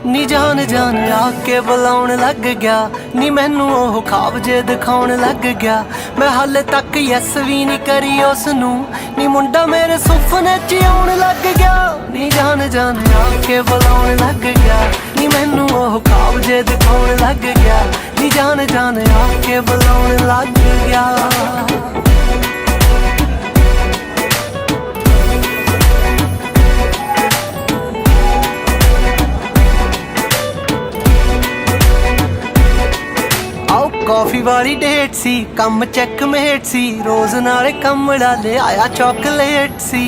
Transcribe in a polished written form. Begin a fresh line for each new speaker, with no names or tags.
ਨੀ ਜਾन जान आके बुलाउण लग गया, नी मैनू ओह खाब जे दिखाउण लग गया। मैं हाले तक यस भी नहीं करी उसनू, नी मुंडा मेरे सुपने च आउण लग गया। नी जान जान आके बुलाउण लग गया, नी मैनू ओह खाब जे दिखाउण लग गया। नी जान जान आके बुलाउण लग गया। कॉफी वाली डेट सी, कम चेकमेट सी, रोज नाले कमड़ा ले आया चॉकलेट सी।